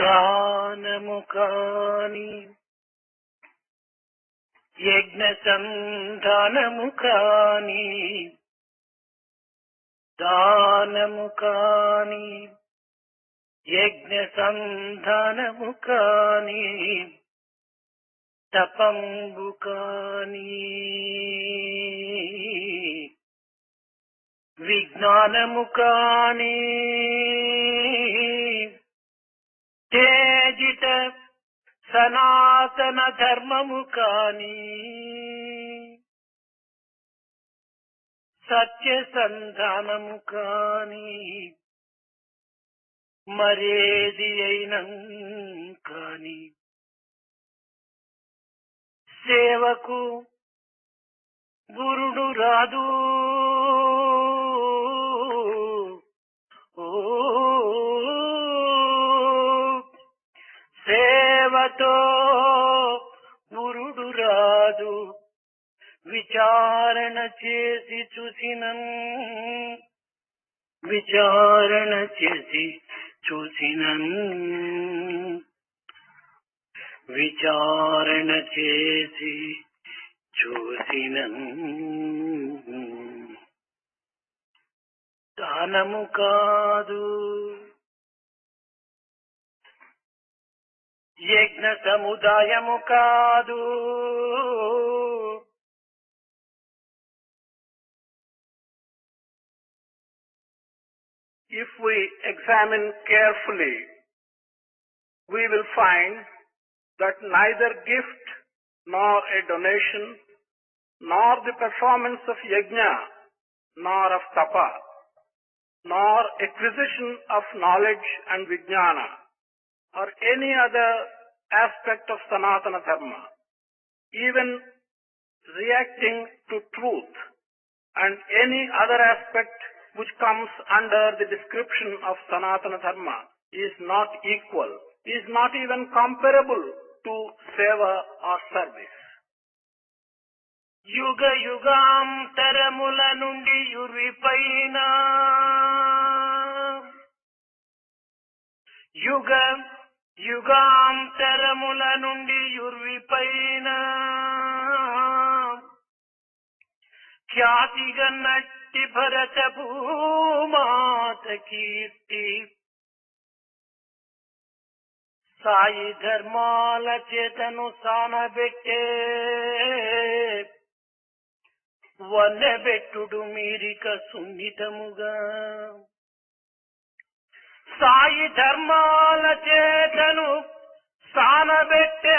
గానము కాని యజ్ఞ సంధానము కాని దానము కాని యజ్ఞ సంధానము కాని తపంబు కాని విజ్ఞానము కాని తేజిత సనాతన ధర్మము కాని సత్య సంధానము కాని మరేది అయినా కాని సేవకు గురుడు రాదు. సేవతో గురుడు రాదు. విచారణ చేసి చూసినన్ విచారణ చేసి చూసినన్ విచారణ చేసి చూసినన్ దానము కాదు. యజ్ఞ సముదాయము కాదు. If we examine carefully, we will find that neither gift nor a donation, nor the performance of yajna, nor of tapa, nor acquisition of knowledge and vijnana, or any other aspect of Sanatana Dharma, even reacting to truth and any other aspect which comes under the description of Sanatana Dharma is not equal, is not even comparable to seva or service. యుగ యుగాంతరముల నుండి యుర్విపైన యుగ యుగాంతరముల నుండి యుర్విపైన ఖ్యాతిగా నట్టి భరత భూమాత కీర్తి సాయి ధర్మాల చేతను సానబెట్టే వన్నెబెట్టుడు మీరిక సున్నితముగా సాయి ధర్మాల చేతను సానబెట్టే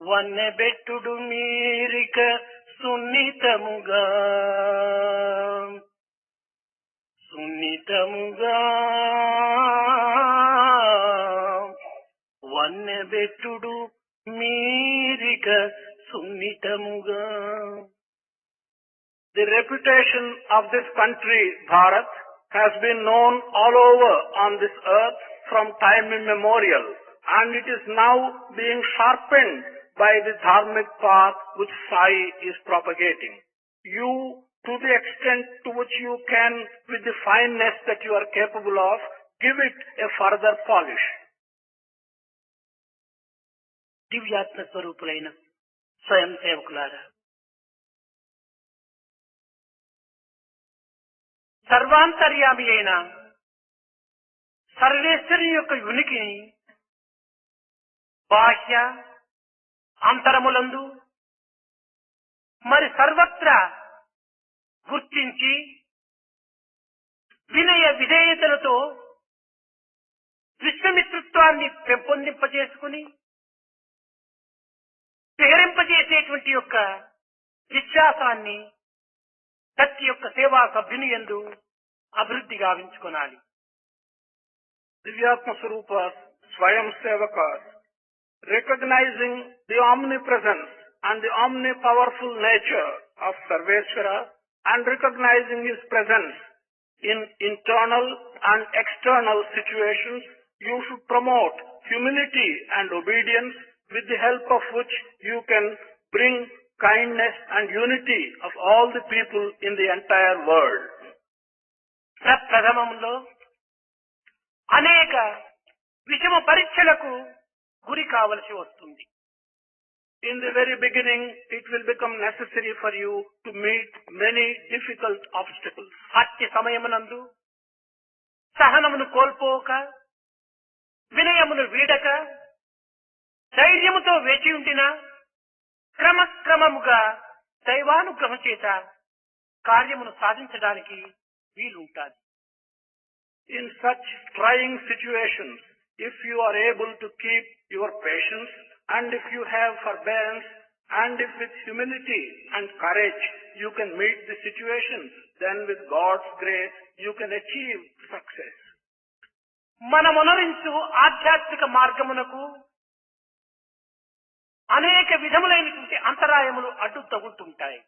వన్నెబెట్టుడు మీరిక సున్నితముగా సున్నితముగా వన్నెబెట్టుడు మీరిక సున్నితముగా. The reputation of this country, Bharat, has been known all over on this earth from time immemorial, and it is now being sharpened by the dharmic path which Sai is propagating. You, to the extent to which you can, with the fineness that you are capable of, give it a further polish. దివ్యాత్మ స్వరూపులైన స్వయం సేవకులారా, సర్వాంతర్యామి అయిన సర్వేశ్వరి యొక్క ఉనికిని బాహ్య అంతరములందు మరి సర్వత్రా గుర్తించి వినయ విధేయతలతో విశ్వమిత్రత్వాన్ని పెంపొందింపజేసుకుని ప్రేరింపజేసేటువంటి యొక్క విశ్వాసాన్ని ప్రతి యొక్క సేవా సభ్యుని యందు అభివృద్ధి గావించుకోవాలి. Divyatma Swarupas, Swayam Sevakas, recognizing the omnipresence and the omnipowerful nature of Sarveshwara and recognizing his presence in internal and external situations, you should promote humility and obedience, with the help of which you can bring kindness and unity of all the people in the entire world. ప్రప్రథమంలో అనేక విషమ పరీక్షలకు గురి కావలసి వస్తుంది. In the very beginning, it will become necessary for you to meet many difficult obstacles. అట్టి సమయమునందు సహనమును కోల్పోక, వినయమును వీడక, ధైర్యముతో వేచి ఉండిన క్రమక్రమముగా దైవానుగ్రహం చేత కార్యమును సాధించడానికి వీలుంటాది. In such trying situations, if you are able to keep your patience, and if you have forbearance, and if with humility and courage you can meet the situations, then with God's grace you can achieve success. మనమొనరించు ఆధ్యాత్మిక మార్గమునకు అనేక విధములైనటువంటి అంతరాయములు అడ్డు తగులుతుంటాయి.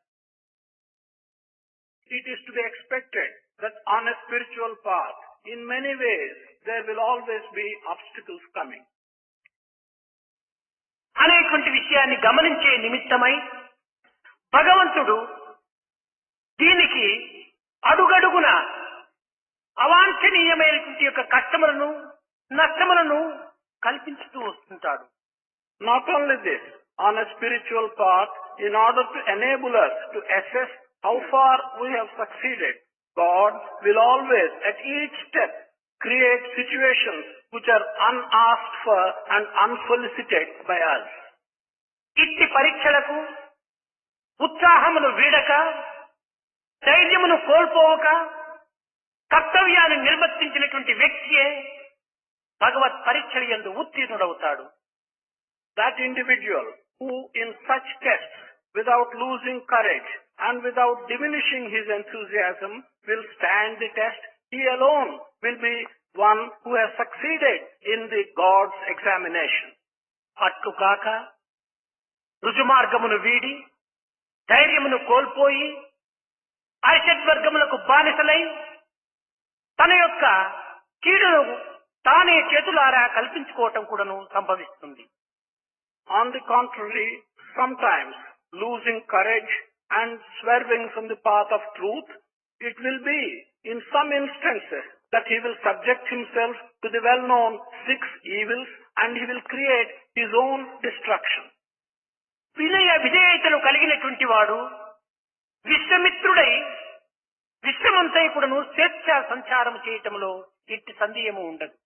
It is to be expected that on a spiritual path, in many ways, there will always be obstacles coming. అనేటువంటి విషయాన్ని గమనించే నిమిత్తమై భగవంతుడు దీనికి అడుగడుగున అవాంఛనీయమైనటువంటి యొక్క కష్టములను, నష్టములను కల్పించుతూ వస్తుంటాడు. Not only this, on a spiritual path, in order to enable us to assess how far we have succeeded, God will always, at each step, create situations which are unasked for and unsolicited by us. ఇట్టి పరీక్షలకు ఉత్సాహమును వీడక, ధైర్యమును కోల్పోవక, కర్తవ్యాన్ని నిర్వర్తించినటువంటి వ్యక్తియే భగవత్ పరీక్షల యందు ఉత్తీర్ణుడవుతాడు. That individual who in such tests, without losing courage and without diminishing his enthusiasm, will stand the test, he alone will be one who has succeeded in the God's examination. అట్లు కాక రుజుమార్గమును వీడి, ధైర్యమును కోల్పోయి, ఐషద్వర్గములకు బానిసలై తన యొక్క కీడును తానే చేతులారా కల్పించుకోవటం కూడాను సంభవిస్తుంది. On the contrary, sometimes losing courage and swerving from the path of truth, it will be in some instances that he will subject himself to the well-known 6 evils and he will create his own destruction. వినయ విధేయతలు కలిగినటువంటి వాడు విశ్వమిత్రుడై విశ్వమంతై కూడాను స్వేచ్ఛ సంచారం చేయటంలో ఎట్టి సందేహము ఉండదు.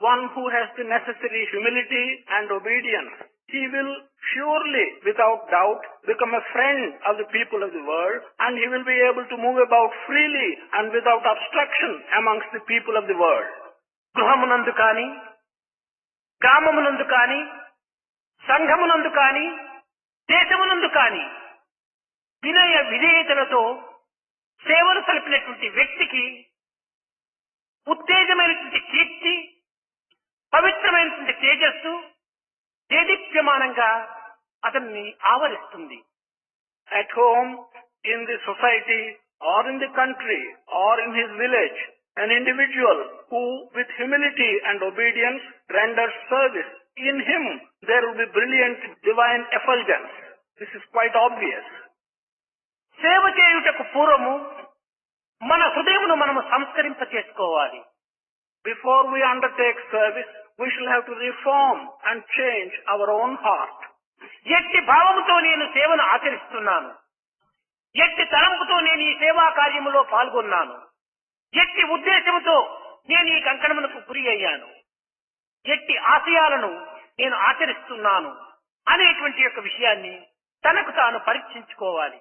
One who has the necessary humility and obedience, he will surely, without doubt, become a friend of the people of the world, and he will be able to move about freely and without obstruction amongst the people of the world. గృహమునందు కాని, గ్రామమునందు కాని, సంఘమునందు కాని, దేశమునందు కాని వినయ విధేయతలతో సేవలు సలిపినటువంటి వ్యక్తికి ఉత్తేజమైనటువంటి కీర్తి, పవిత్రమైనటువంటి తేజస్సు దేదీప్యమానంగా అతన్ని ఆవరిస్తుంది. At home, in the society, or in the country, or in his village, an individual who with humility and obedience renders service, in him there will be brilliant divine effulgence. This is quite obvious. సేవ చేయుటకు పూర్వము మన హృదయమును మనము సంస్కరింప చేసుకోవాలి. Before we undertake service, we shall have to reform and change our own heart. ఎట్టి భావముతో నేను సేవను ఆచరిస్తున్నాను, ఎట్టి తలంపుతో నేను ఈ సేవా కార్యములో పాల్గొన్నాను, ఎట్టి ఉద్దేశముతో నేను ఈ కంకణమునకు గురి అయ్యాను, ఎట్టి ఆశయాలను నేను ఆచరిస్తున్నాను అనేటువంటి యొక్క విషయాన్ని తనకు తాను పరీక్షించుకోవాలి.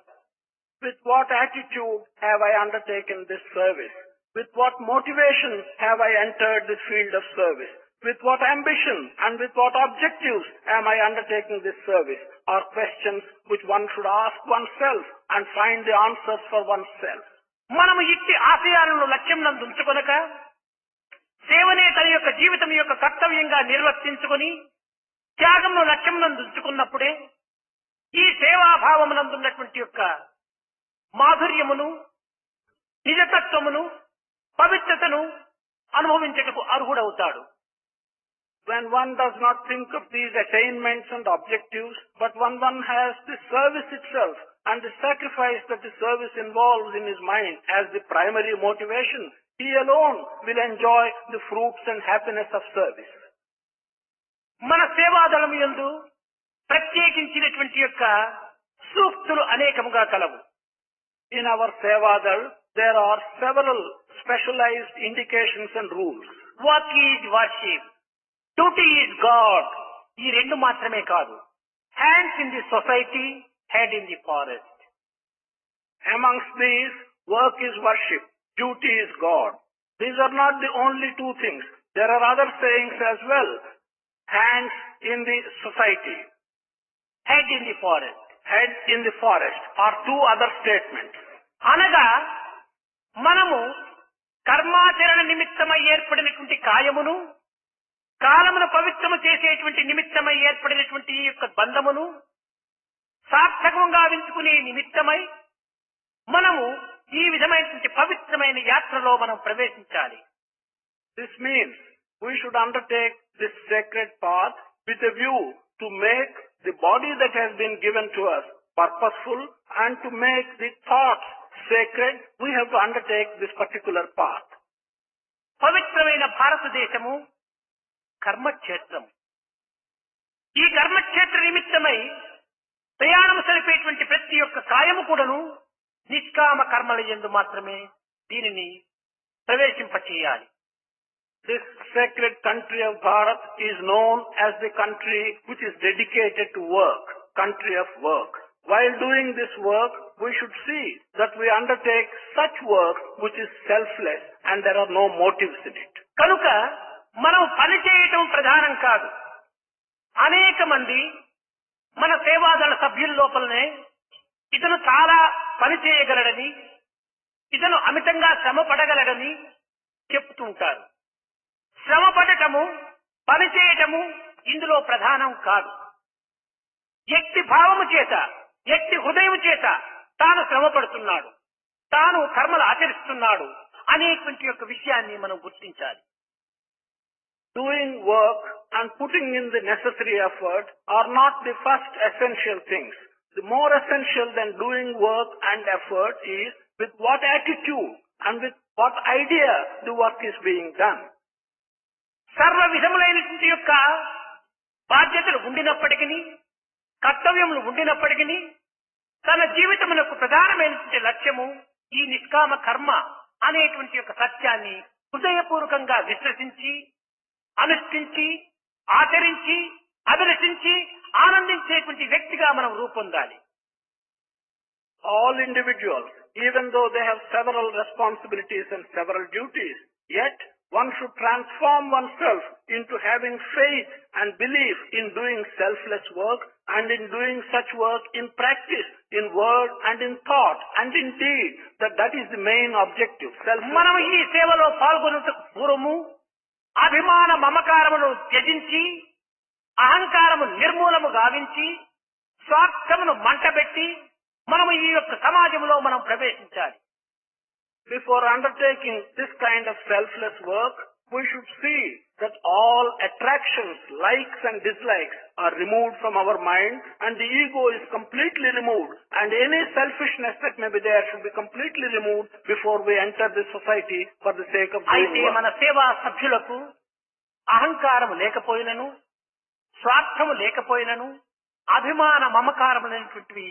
With what attitude have I undertaken this service? With what motivation have I entered this field of service? With what ambition and with what objectives am I undertaking this service? Are questions which one should ask oneself and find the answers for oneself. మనము ఇట్టి ఆశయాలను లక్ష్యం నందు ఉంచుకొనక సేవనే తన యొక్క జీవితం యొక్క కర్తవ్యంగా నిర్వర్తించుకొని త్యాగంను లక్ష్యం నందు ఉంచుకున్నప్పుడే ఈ సేవాభావమునందున్నటువంటి యొక్క మాధుర్యమును, నిజతత్వమును, పవిత్రతను అనుభవించటకు అర్హుడవుతాడు. When one does not think of these attainments and objectives, but when one has the service itself and the sacrifice that the service involves in his mind as the primary motivation, he alone will enjoy the fruits and happiness of service. మన సేవాదళం యందు ప్రత్యేకించినటువంటి యొక్క సూక్తులు అనేకముగా కలవు. In our Sevadal, there are several specialized indications and rules. Work is worship, duty is God. ఈ రెండు మాత్రమే కాదు. Hands in the society, head in the forest. Amongst these, work is worship, duty is God. These are not the only two things. There are other sayings as well. Hands in the society, Head in the forest. head in the forest are two other statements. అనగా మనము కర్మాచరణ నిమిత్తమై ఏర్పడినటువంటి కాయమును, కాలమును పవిత్రము చేసేటువంటి నిమిత్తమై ఏర్పడినటువంటి ఈ యొక్క బంధమును సార్థకంగా వించుకునే నిమిత్తమై మనము ఈ విధమైనటువంటి పవిత్రమైన యాత్రలో మనం ప్రవేశించాలి. This means we should undertake this sacred path with a view to make the body that has been given to us purposeful, and to make the thoughts sacred, we have to undertake this particular path. పవిత్రమైన భారతదేశము కర్మక్షేత్రం. ఈ కర్మక్షేత్ర నిమిత్తమై ప్రయాణం సరిపేటువంటి ప్రతి ఒక్క కాయము కూడాను నిష్కామ కర్మల యందు మాత్రమే దీనిని ప్రవేశింపచేయాలి. This sacred country of Bharat is known as the country which is dedicated to work, country of work. While doing this work, we should see that we undertake such work which is selfless and there are no motives in it. కనుక మనం పని చేయటం ప్రధానం కాదు. అనేక మంది మన సేవాదళ సభ్యుల లోపలనే ఇతను చాలా పని చేయగలడని, ఇతను అమితంగా శ్రమ పడగలడని చెప్తూ ఉంటారు. శ్రమ పడటము, పని చేయటము ఇందులో ప్రధానం కాదు. వ్యక్తి భావము చేత, వ్యక్తి హృదయం చేత తాను శ్రమ పడుతున్నాడు, తాను కర్మలు ఆచరిస్తున్నాడు అనేటువంటి యొక్క విషయాన్ని మనం గుర్తించాలి. Doing work and putting in the necessary effort are not the first essential things. The more essential than doing work and effort is with what attitude and with what idea the work is being done. సర్వ విధములైనటువంటి యొక్క బాధ్యతలు ఉండినప్పటికీ, కర్తవ్యములు ఉండినప్పటికీ, తన జీవితమునకు ప్రధానమైనటువంటి లక్ష్యము ఈ నిష్కామ కర్మ అనేటువంటి యొక్క సత్యాన్ని హృదయపూర్వకంగా విశ్వసించి, అనుష్ఠించి, ఆచరించి, అభిలషించి ఆనందించేటువంటి వ్యక్తిగా మనం రూపొందాలి. All individuals, even though they have several responsibilities and several duties, yet one should transform oneself into having faith and belief in doing selfless work and in doing such work in practice, in word and in thought and in deed, that is the main objective. మనం ఈ సేవలో పాల్గొనుటకు పూర్వము అభిమాన మమకారమును త్యజించి, అహంకారము నిర్మూలము గావించి, స్వార్థమును మంటబెట్టి మనము ఈ యొక్క సమాజంలో మనం ప్రవేశించాలి. Before undertaking this kind of selfless work, we should see that all attractions, likes and dislikes are removed from our mind and the ego is completely removed, and any selfishness that may be there should be completely removed before we enter this society for the sake of doing అయితే work. మన సేవా సభ్యులకు అహంకారము లేకపోయినను, స్వార్థము లేకపోయినను, అభిమాన మమకారములైనటువంటివి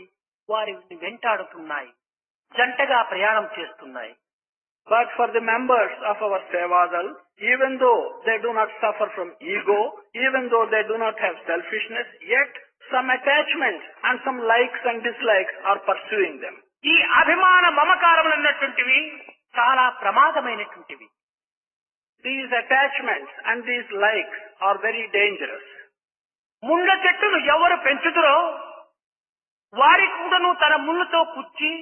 వారిని వెంటాడుతున్నాయి, జంటగా ప్రయాణం చేస్తున్నాయి. But for the members of our Sevadal, even though they do not suffer from ego, even though they do not have selfishness, yet some attachments and some likes and dislikes are pursuing them. ఈ అభిమాన మమకారములు అన్నటువంటివి చాలా ప్రమాదమైనటువంటివి. These attachments and these likes are very dangerous. ముండ్ల చెట్టును ఎవరు పెంచుతురో వారి కూడాను తన ముళ్ళతో కుచ్చి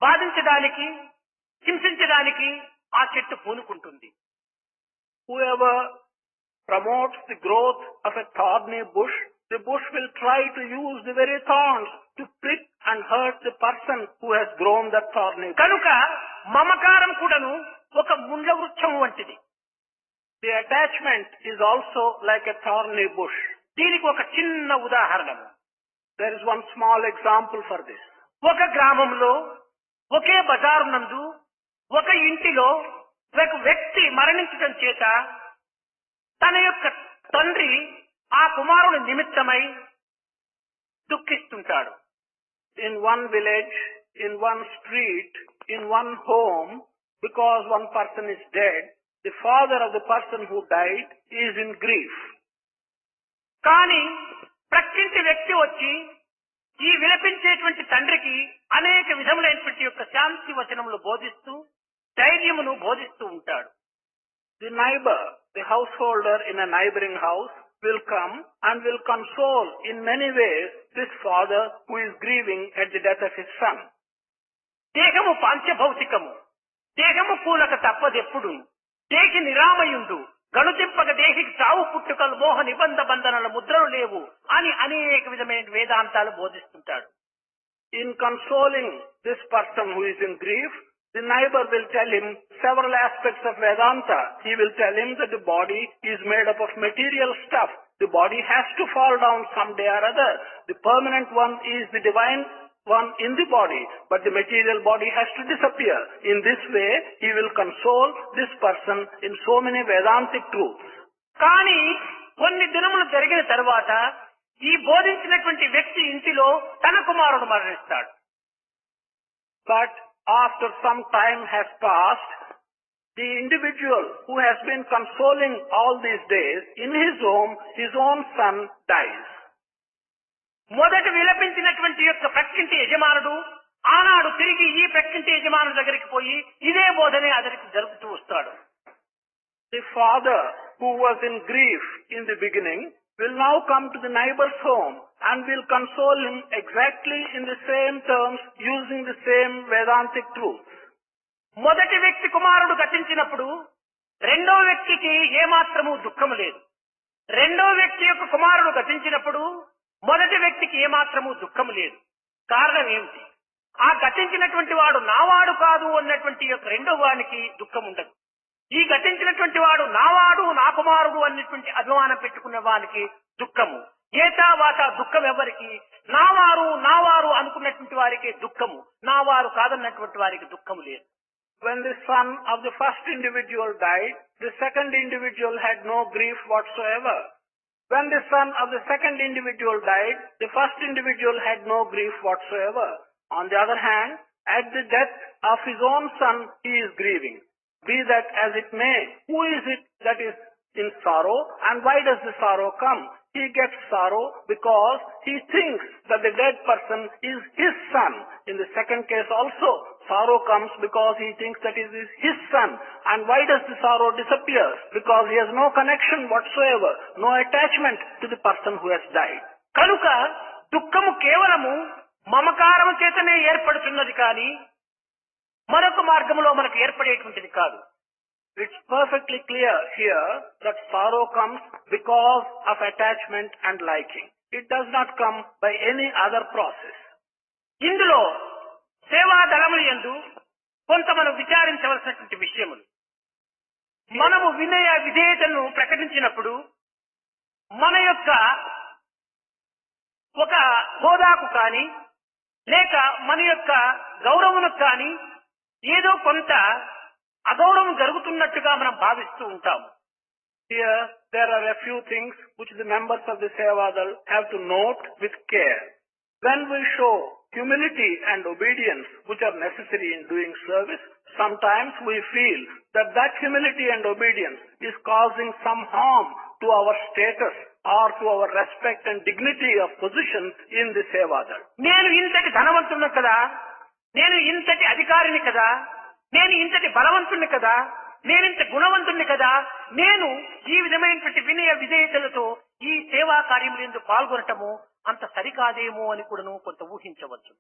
బాధించడానికి, హింసించడానికి ఆ చెట్టు పూనుకుంటుంది. Whoever promotes the growth of a thorny bush, the bush will try to use the very thorns to prick and hurt the person who has grown that thorny bush. కనుక మమకారం కూడాను ఒక ముండ్ల వృక్షం వంటిది. The attachment is also like a thorny bush. దీనికి ఒక చిన్న ఉదాహరణ. There is one small example for this. ఒక గ్రామంలో ఒకే బజారు నందు ఒక ఇంటిలో ఒక వ్యక్తి మరణించడం చేత తన యొక్క తండ్రి ఆ కుమారుని నిమిత్తమై దుఃఖిస్తుంటాడు. In one village, in one street, in one home, because one person is dead, the father of the person who died is in grief. కానీ ప్రక్కింటి వ్యక్తి వచ్చి ఈ విలపించేటువంటి తండ్రికి అనేక విధములైనటువంటి యొక్క శాంతి వచనములు బోధిస్తూ ధైర్యమును బోధిస్తూ ఉంటాడు. The neighbor, the householder in a neighboring house, will come and will console in many ways this father who is grieving at the death of his son. దేహము పాంచభౌతికము, దేహము కూలక తప్పదెప్పుడు, దేహి నిరామయుండు, గణుతింపక దేహికి చావు పుట్టుకలు మోహ నిబంధ బంధనల ముద్రలు లేవు అని అనేక విధమైన వేదాంతాలు బోధిస్తుంటాడు. In consoling this person who is in grief, the neighbor will tell him several aspects of Vedanta. He will tell him that the body is made up of material stuff. The body has to fall down someday or other. The permanent one is the divine one in the body, but the material body has to disappear. In this way, he will console this person in so many Vedantic truths. కానీ కొన్ని దినములు జరిగిన తర్వాత ఈ బోధించినటువంటి వ్యక్తి ఇంటిలో తన కుమారుడు మరణిస్తాడు. But after some time has passed, the individual who has been consoling all these days, in his home, his own son dies. మొదట విలపించినటువంటి యొక్క ప్రక్కింటి యజమానుడు ఆనాడు తిరిగి ఈ ప్రక్కింటి యజమానుడి దగ్గరికి పోయి ఇదే బోధనే అతనికి జరుపుతూ వస్తాడు. The father who was in grief in the beginning will now come to the neighbor's home and will console him exactly in the same terms using the same Vedantic truths. మొదటి వ్యక్తి కుమారుడు గతించినప్పుడు రెండో వ్యక్తికి ఏమాత్రము దుఃఖము లేదు. రెండో వ్యక్తి యొక్క కుమారుడు గతించినప్పుడు మొదటి వ్యక్తికి ఏమాత్రము దుఃఖము లేదు. కారణం ఏమిటి? ఆ గతించినటువంటి వాడు నావాడు కాదు అన్నటువంటి యొక్క రెండో వానికి దుఃఖం ఉండదు. ఈ గతించినటువంటి వాడు నావాడు నా కుమారుడు అన్నటువంటి అభిమానం పెట్టుకున్న వానికి దుఃఖము. ఏతావాత దుఃఖం ఎవరికి? నావారు అనుకున్నటువంటి వారికి దుఃఖము, నావారు కాదన్నటువంటి వారికి దుఃఖము లేదు. When the son of the first individual died, the second individual had no grief whatsoever. When the son of the second individual died, the first individual had no grief whatsoever. On the other hand, at the death of his own son, he is grieving. Be that as it may, who is it that is in sorrow, and why does the sorrow come? He gets sorrow because he thinks that the dead person is his son. In the second case also, sorrow comes because he thinks that it is his son. And why does the sorrow disappear? Because he has no connection whatsoever, no attachment to the person who has died. కనుక దుఃఖము కేవలము మమకారము చేతనే ఏర్పడుతున్నది కానీ మరొక మార్గంలో మనకు ఏర్పడేటువంటిది కాదు. It's perfectly clear here that sorrow comes because of attachment and liking. It does not come by any other process. ఇందులో సేవాదళముల యందు కొంత మనం విచారించవలసినటువంటి విషయములు. మనము వినయ విధేయతను ప్రకటించినప్పుడు మన యొక్క ఒక హోదాకు కానీ లేక మన యొక్క గౌరవమునకు కానీ ఏదో కొంత అగౌరవం జరుగుతున్నట్టుగా మనం భావిస్తూ ఉంటాము. Here there are a few things which the members of the Sevadal have to note with care. When we show humility and obedience which are necessary in doing service, sometimes we feel that that humility and obedience is causing some harm to our status or to our respect and dignity of position in the Sevadal. నేను ఇంతటి ధనవంతుని కదా, నేను ఇంతటి అధికారిని కదా, నేను ఇంతటి బలవంతుని కదా, నేనింత గుణవంతుణ్ణి కదా, నేను ఈ విధమైనటువంటి వినయ విధేయతలతో ఈ సేవా కార్యములందు పాల్గొనటము అంత సరికాదేమో అని కూడాను కొంత ఊహించవచ్చు.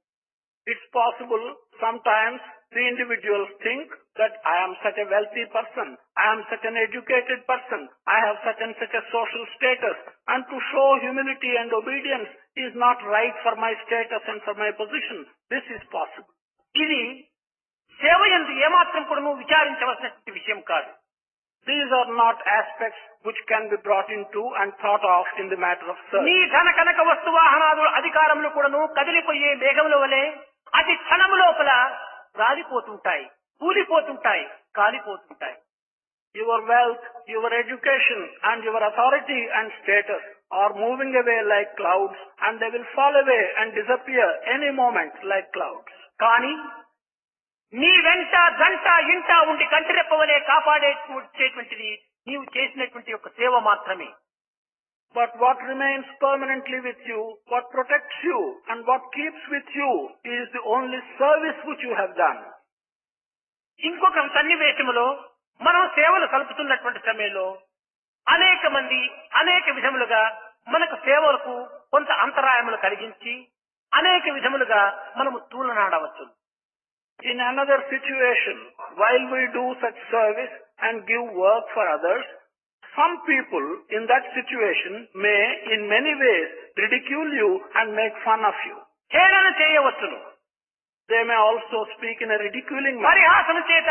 It's possible sometimes the individuals think that I am such a wealthy person, I am such an educated person, I have such and such a social status, and to show humility and obedience is not right for my status and for my position. This is possible. ఇది సేవ యందు ఏమాత్రం కూడాను విచారించవలసినటువంటి విషయం కాదు. These are not aspects which can be brought into and thought of in the matter of service. నీ ధన కనక వస్తు వాహనాదుల అధికారములు కూడాను కదిలిపోయే మేఘముల వలె అది క్షణం లోపల రాలిపోతుంటాయి, కూలిపోతుంటాయి, కాలిపోతుంటాయి. Your wealth, your education, and your authority and status are moving away like clouds, and they will fall away and disappear any moment like clouds. కానీ నీ వెంట గంట ఇంట ఉండి కంటిరెప్పవలే కాపాడేటువంటిది నీవు చేసినటువంటి యొక్క సేవ మాత్రమే. But what remains permanently with you, what protects you, and what keeps with you is the only service which you have done. ఇంకొక సన్నివేశములో మనం సేవలు కలుపుతున్నటువంటి సమయంలో అనేక మంది అనేక విధములుగా మనకు సేవలకు కొంత అంతరాయములు కలిగించి అనేక విధములుగా మనము తూలనాడవచ్చు. In another situation, while we do such service and give work for others, some people in that situation may in many ways ridicule you and make fun of you. హేళన చేయవచ్చును. They may also speak in a ridiculing manner. పరిహాసము చేత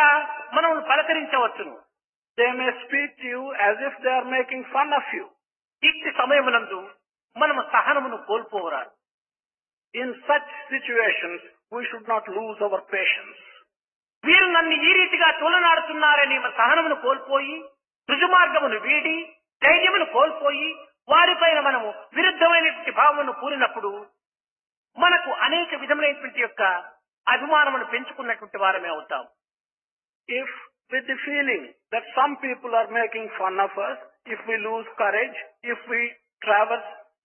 మనం పలకరించవచ్చును. They may speak to you as if they are making fun of you. ఇట్టి సమయమునందు మనము సహనమును కోల్పోవరాదు. In such situations, we should not lose our patience. వీరు నన్ను ఈ రీతిగా తూలనాడుతున్నారని సహనమును కోల్పోయి, రుజుమార్గమును వీడి, ధైర్యమును కోల్పోయి, వారిపైన మనము విరుద్ధమైనటువంటి భావమును కూరినప్పుడు మనకు అనేక విధములైనటువంటి యొక్క అభిమానమును పెంచుకున్నటువంటి వారమే అవుతాం. If with the feeling that some people are making fun of us, if we lose courage, if we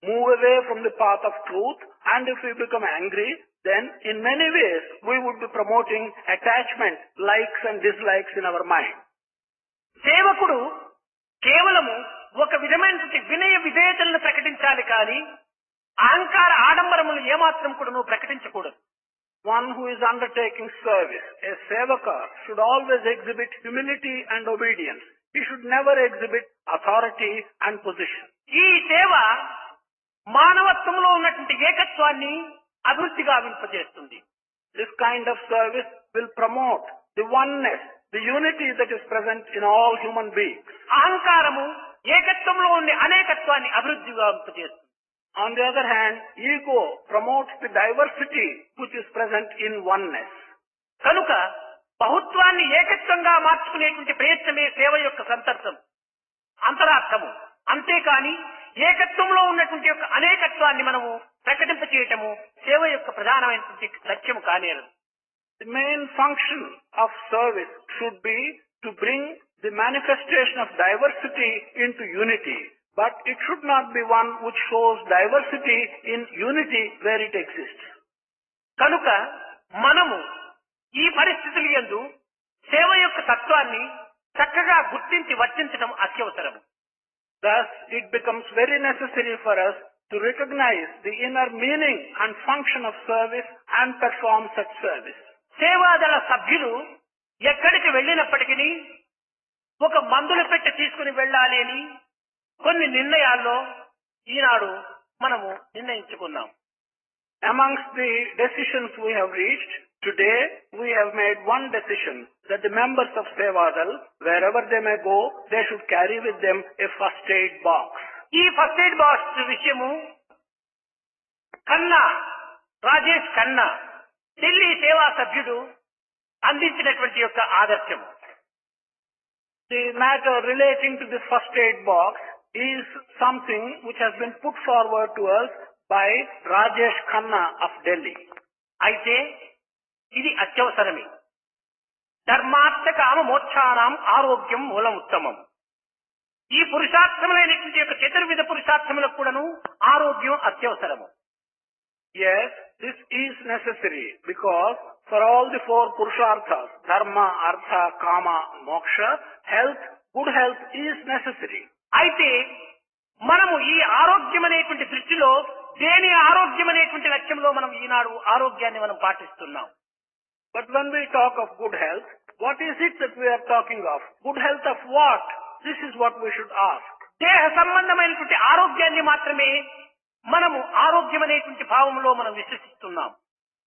move away from the path of truth, and if we become angry, then in many ways we would be promoting attachment, likes and dislikes in our mind. సేవకుడు కేవలము ఒక విధమైనటువంటి వినయ విధేయతలను ప్రకటించాలి కానీ అహంకార ఆడంబరములు ఏమాత్రం కూడా నువ్వు ప్రకటించకూడదు. One who is undertaking service, a sevaka, should always exhibit humility and obedience. He should never exhibit authority and position. ఈ సేవ మానవత్వంలో ఉన్నటువంటి ఏకత్వాన్ని అభివృద్ధి గావింపజేస్తుంది. This kind of service will promote the oneness, the unity that is present in all human beings. అహంకారము ఏకత్వంలో ఉండే అనేకత్వాన్ని అభివృద్ధి గావింపజేస్తుంది. On the other hand, ego promotes the diversity which is present in oneness. కనుక బహుత్వాన్ని ఏకత్వంగా మార్చుకునేటువంటి ప్రయత్నమే సేవ యొక్క అంతరార్థము. అంతేకాని ఏకత్వంలో ఉన్నటువంటి యొక్క అనేకత్వాన్ని మనము ప్రకటింప చేయటము సేవ యొక్క ప్రధానమైనటువంటి లక్ష్యము కానేరదు. The main function of service should be to bring the manifestation of diversity into unity. But it should not be one which shows diversity in unity where it exists. కనుక మనము ఈ పరిస్థితుల యందు సేవ యొక్క తత్వాన్ని చక్కగా గుర్తించి వర్తించడం అత్యవసరం. Thus, it becomes very necessary for us to recognize the inner meaning and function of service and perform such service. సేవాదళ సభ్యులు ఎక్కడికి వెళ్ళినప్పటికీ ఒక మందుల పెట్టె తీసుకుని వెళ్ళాలి అని కొన్ని నిర్ణయాల్లో ఈనాడు మనము నిర్ణయించుకున్నాం. Amongst the decisions we have reached, today we have made one decision that the members of Sevadal, wherever they may go, they should carry with them a first aid box. ఈ ఫస్ట్ ఎయిడ్ బాక్స్ విషయము రాజేష్ ఖన్నా ఢిల్లీ సేవా సభ్యుడు అందించినటువంటి యొక్క ఆదర్శము. The matter relating to this first aid box is something which has been put forward to us by Rajesh Khanna of Delhi. అయితే ఇది అత్యవసరమే. ధర్మార్థ కామ మోక్షానాం ఆరోగ్యం మూలం ఉత్తమం. ఈ పురుషార్థములైనటువంటి యొక్క చతుర్విధ పురుషార్థములకు కూడాను ఆరోగ్యం అత్యవసరము. Yes, this is necessary because for all the four purusharthas, dharma, artha, kama, moksha, good health is necessary. అయితే మనము ఈ ఆరోగ్యం అనేటువంటి దృష్టిలో దేని ఆరోగ్యం అనేటువంటి లక్ష్యంలో మనం ఈనాడు ఆరోగ్యాన్ని మనం పాటిస్తున్నాం. But when we talk of good health, what is it that we are talking of? Good health of what? This is what we should ask. దేహ సంబంధమైనటువంటి ఆరోగ్యాన్ని మాత్రమే మనము ఆరోగ్యం అనేటువంటి భావంలో మనం విశ్వసిస్తున్నాం.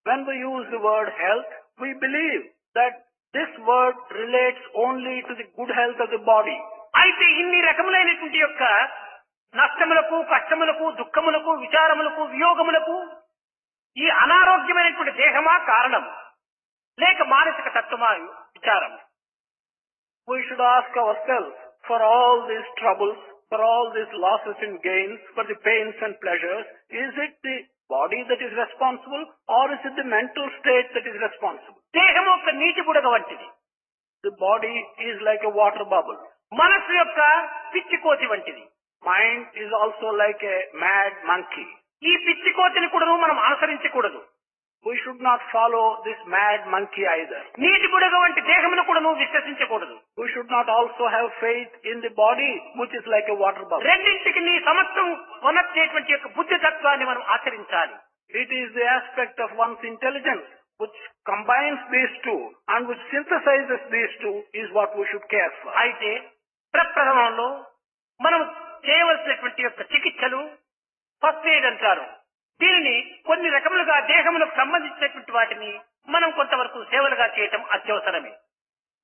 When we use the word health, we believe that this word relates only to the good health of the body. అయితే ఇన్ని రకములైనటువంటి యొక్క నష్టములకు, కష్టములకు, దుఃఖములకు, విచారములకు, వియోగములకు ఈ అనారోగ్యమైనటువంటి దేహమా కారణం లేక మానసిక తత్వమా విచారం? We should ask ourselves, for all these troubles, for all these losses and gains, for the pains and pleasures, is it the body that is responsible or is it the mental state that is responsible? దేహం ఒక నీటి బుడగ వంటిది. The body is like a water bubble. మనసు యొక్క పిచ్చి కోతి వంటిది. Mind is also like a mad monkey. ఈ పిచ్చి కోతిని కూడా మనం అనుసరించకూడదు. We should not follow this mad monkey either. నీటి బుడగ వంటి దేహమును కూడా విశ్వసించకూడదు. We should not also have faith in the body which is like a water bubble. రెండింటికి నీ సమత్వం ఉన్నటువంటి యొక్క బుద్ధి తత్వాన్ని మనం ఆచరించాలి. It is the aspect of one's intelligence which combines these two and which synthesizes these two is what we should care for. అయితే ప్రప్రథమంలో మనం చేయవలసినటువంటి యొక్క చికిత్సలు ఫస్ట్ ఎయిడ్ అంటారు. దీనిని కొన్ని రకములుగా దేహములకు సంబంధించినటువంటి వాటిని మనం కొంతవరకు సేవలుగా చేయటం అత్యవసరమే.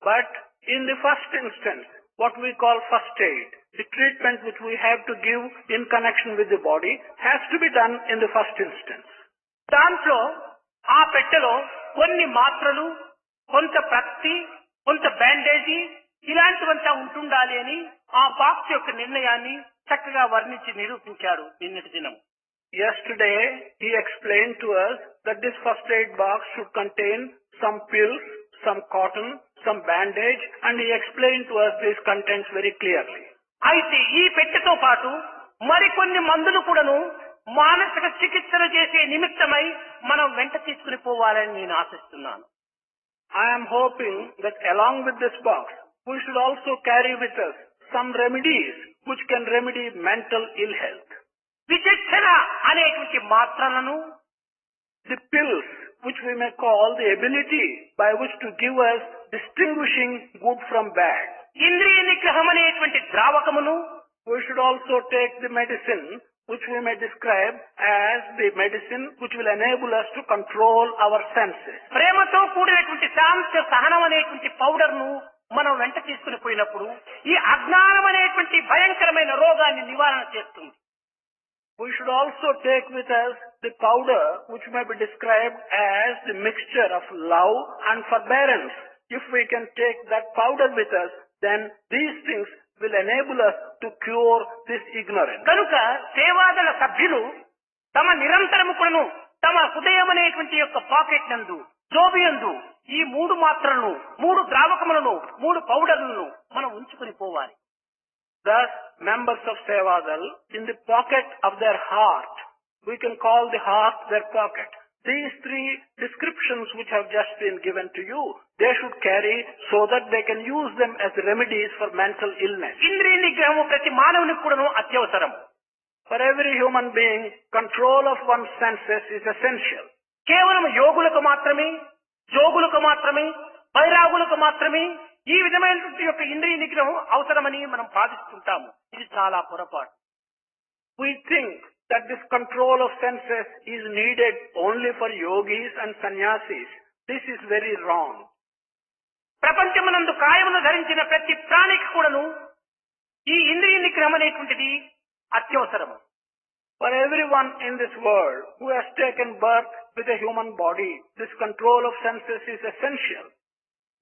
But in the first instance, what we call first aid, the treatment which we have to give in connection with the body has to be done in the first instance. దాంట్లో ఆ పెట్టెలో కొన్ని మాత్రలు, కొంత ప్రత్తి, కొంత బ్యాండేజీ ఇలాంటివంతా ఉంటుండాలి అని ఆ బాక్స్ యొక్క నిర్ణయాన్ని చక్కగా వర్ణించి నిరూపించారు నిన్నటి దినం. Yesterday, he explained to us that this first aid box should contain some pills, some cotton, some bandage, and he explained to us these contents very clearly. అయితే ఈ పెట్టెతో పాటు మరికొన్ని మందులు కూడాను మానసిక చికిత్సలు చేసే నిమిత్తమై మనం వెంట తీసుకుని పోవాలని నేను ఆశిస్తున్నాను. I am hoping that along with this box, we should also carry with us some remedies which can remedy mental ill health. విచక్షణ అనేటువంటి మాత్రలను, the pills which we may call the ability by which to give us distinguishing good from bad. ఇంద్రియ నిగ్రహం అనేటువంటి ద్రావకమును, we should also take the medicine which we may describe as the medicine which will enable us to control our senses. ప్రేమతో కూడినటువంటి శాంత సహనం అనేటువంటి powder ను మనం వెంట తీసుకుని పోయినప్పుడు ఈ అజ్ఞానం అనేటువంటి భయంకరమైన రోగాన్ని నివారణ చేస్తుంది. We should also take with us the powder which may be described as the mixture of love and forbearance. If we can take that powder with us, then these things will enable us to cure this ignorance. కనుక సేవాదళ సభ్యులు తమ నిరంతరము కూడాను తమ హృదయం అనేటువంటి యొక్క pocket నందు, జోబియందు ఈ 3 మాత్రలను, 3 ద్రావకములను, 3 పౌడర్లను మనం ఉంచుకుని పోవాలి. Thus, members of Sevadal, in the pocket of their heart, we can call the heart their pocket. These 3 descriptions which have just been given to you, they should carry so that they can use them as remedies for mental illness. ఇంద్రియ నిగ్రహము ప్రతి మానవునికి కూడాను అత్యవసరం. For every human being, control of one's senses is essential. కేవలం యోగులకు మాత్రమే, జోగులకు మాత్రమే, వైరాగులకు మాత్రమే ఈ విధమైనటువంటి యొక్క ఇంద్రియ నిగ్రహం అవసరమని మనం భావిస్తుంటాము. ఇది చాలా పొరపాటు. We think that this control of senses is needed only for yogis and sannyasis. This is very wrong. ప్రపంచమునందు కాయమును ధరించిన ప్రతి ప్రాణికి కూడాను ఈ ఇంద్రియ నిగ్రహం అనేటువంటిది అత్యవసరము. For everyone in this world who has taken birth with a human body, this control of senses is essential.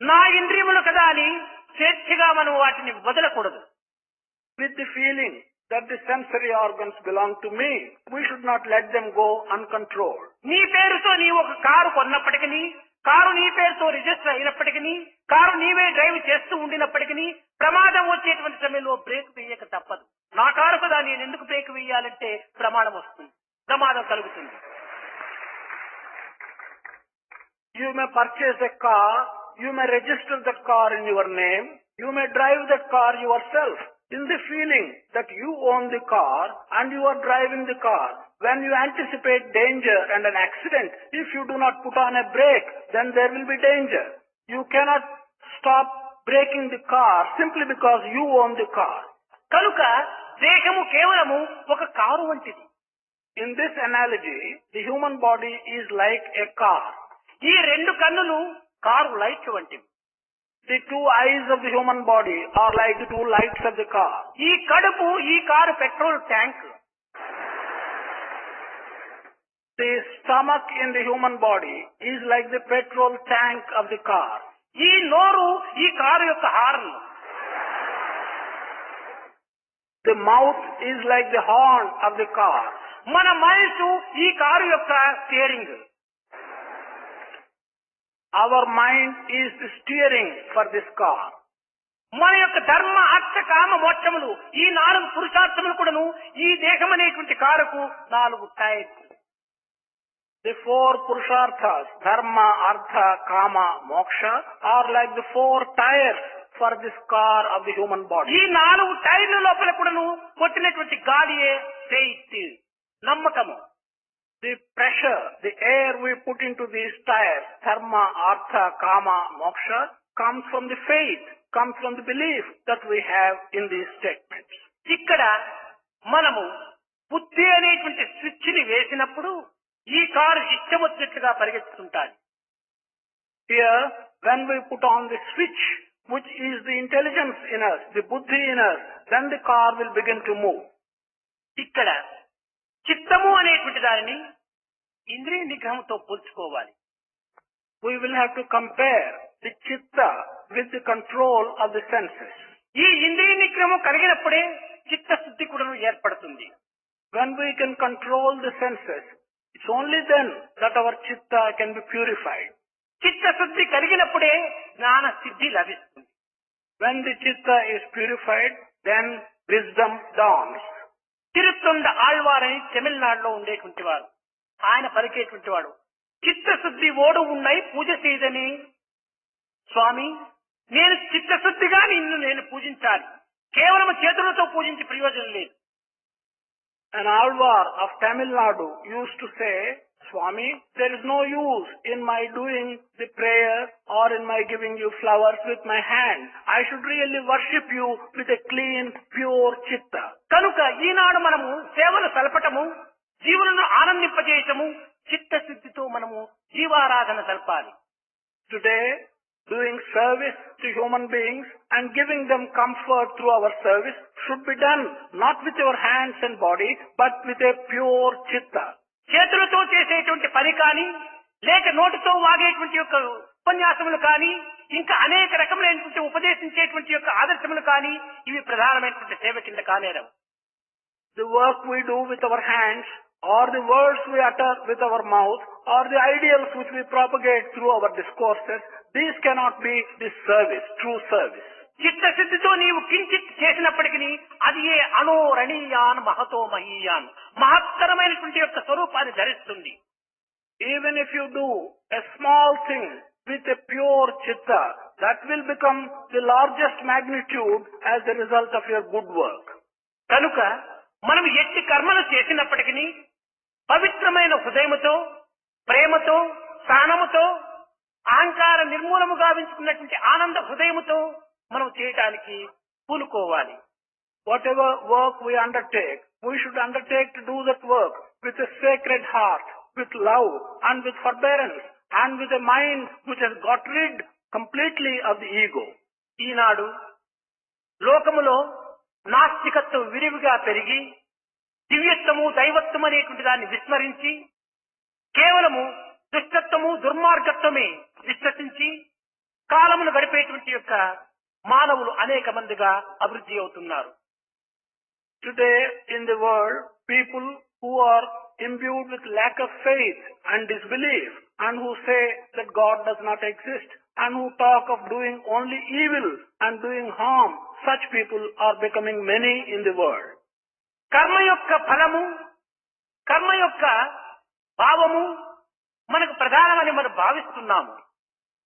నా ఇంద్రియములు కదా అని స్వేచ్ఛగా మనం వాటిని వదలకూడదు. With the feeling that the sensory organs belong to me, we should not let them go uncontrolled. నీ పేరుతో నీ ఒక కారు కొన్నప్పటికీ, కారు నీ పేరుతో రిజిస్టర్ అయినప్పటికీ, కారు నీవే డ్రైవ్ చేస్తూ ఉండినప్పటికీ ప్రమాదం వచ్చేటువంటి సమయంలో బ్రేక్ వేయక తప్పదు. నా కారు కదా నేను ఎందుకు బ్రేక్ వేయాలంటే ప్రమాదం వస్తుంది, ప్రమాదం కలుగుతుంది. You may purchase a car, you may register that car in your name, you may drive that car yourself in the feeling that you own the car and you are driving the car. When you anticipate danger and an accident, if you do not put on a brake, then there will be danger. You cannot stop braking the car simply because you own the car. కనుక దేహము కేవలము ఒక car వంటిది. In this analogy, the human body is like a car. ఈ 2 కన్నులు car light వంటివి. The 2 eyes of the human body are like the 2 lights of the car. ఈ కడుపు ఈ car petrol tank. The stomach in the human body is like the petrol tank of the car. ఈ నోరు ఈ car యొక్క horn. The mouth is like the horn of the car. మన మనసు ఈ కారు యొక్క steering. Our mind is the steering for this car. మన యొక్క ధర్మ అర్థ కామ మోక్షములు ఈ 4 పురుషార్థములు కూడాను ఈ దేహం అనేటువంటి కారుకు 4 tyres. The 4 purusharthas, dharma, artha, kama, moksha, are like the 4 tires for this car of the human body. ఈ 4 టైర్ల లోపల కూడాను కొట్టినటువంటి గాలియే ఫెయిత్, నమ్మకము. The pressure, the air we put into these tires, dharma, artha, kama, moksha, comes from the faith, comes from the belief that we have in these statements. ఇక్కడ మనము బుద్ధి అనేటువంటి switch ని వేసినప్పుడు ఈ కారు ఇష్టం వచ్చినట్లుగా పరిగెత్తుతుంటాది. Here, when we put on the switch, which is the intelligence in us, the buddhi in us, then the car will begin to move. ఇక్కడ చిత్తము అనేటువంటి దానిని ఇంద్రియ నిగ్రహంతో పోల్చుకోవాలి. We will have to compare the chitta with the control of the senses. ఈ ఇంద్రియ నిగ్రహం కలిగినప్పుడే చిత్తశుద్ధి కూడా ఏర్పడుతుంది. When we can control the senses, it's only then that our chitta can be purified. చిత్తశుద్ధి కలిగినప్పుడే జ్ఞాన సిద్ధి లభిస్తుంది. When the chitta is purified, then wisdom dawns. తిరుత్తొండ ఆళ్వారని తమిళనాడులో ఉండేటువంటి వారు, ఆయన పలికేటువంటి వాడు, చిత్తశుద్ధి ఓడు ఉన్నాయి పూజ చేయదని. స్వామి, నేను చిత్తశుద్ధిగా నిన్ను నేను పూజించాలి, కేవలం చేతులతో పూజించి ప్రయోజనం లేదు. An Alvar of Tamil Nadu used to say, Swami, there is no use in my doing the prayer or in my giving you flowers with my hand. I should really worship you with a clean, pure chitta. కనుక ఈనాడు మనము సేవలు సలపటము, జీవులను ఆనందింపజేయటము, చిత్తశుద్ధితో మనము జీవారాధన సల్పాలి. Today, doing service to human beings and giving them comfort through our service should be done not with your hands and body, but with a pure chitta. చేతులతో చేసేటువంటి పని కానీ, లేక నోటితో వాగేటువంటి యొక్క ఉపన్యాసములు కానీ, ఇంకా అనేక రకములైనటువంటి ఉపదేశించేటువంటి యొక్క ఆదర్శములు కానీ, ఇవి ప్రధానమైనటువంటి సేవ కింద కానేరవు. The work we do with our hands, or the words we utter with our mouth, or the ideals which we propagate through our discourses, these cannot be the service, true service. చిత్తశుద్ధితో నీవు కించిత్ చేసినప్పటికీ అది ఏ అనోరణీయాన్ మహతో మహీయాన్, మహత్తరమైనటువంటి యొక్క స్వరూపాన్ని ధరిస్తుంది. Even if you do a small thing with a pure chitta, that will become the largest magnitude as a result of your good work. కనుక మనం ఎట్టి కర్మలు చేసినప్పటికీ పవిత్రమైన హృదయముతో, ప్రేమతో, సహనముతో, అహంకార నిర్మూలము గావించుకున్నటువంటి ఆనంద హృదయముతో మనం చేయటానికి పూనుకోవాలి. Whatever work we undertake, we should undertake to do that work with a sacred heart, with love and with forbearance, and with a mind which has got rid completely of the ego. ఈనాడు లోకములో నాస్తికత్వం విరివిగా పెరిగి దివ్యత్వము, దైవత్వం అనేటువంటి దాన్ని విస్మరించి కేవలము దుష్టత్వము, దుర్మార్గత్వమే విశ్వసించి కాలమును గడిపేటువంటి యొక్క మానవులు అనేక మందిగా అభివృద్ధి అవుతున్నారు. Today in the world, people who are imbued with lack of faith and disbelief, and who say that God does not exist, and who talk of doing only evil and doing harm, such people are becoming many in the world. కర్మ యొక్క ఫలము, కర్మ యొక్క భావము మనకు ప్రధానమని మనం భావిస్తున్నాము.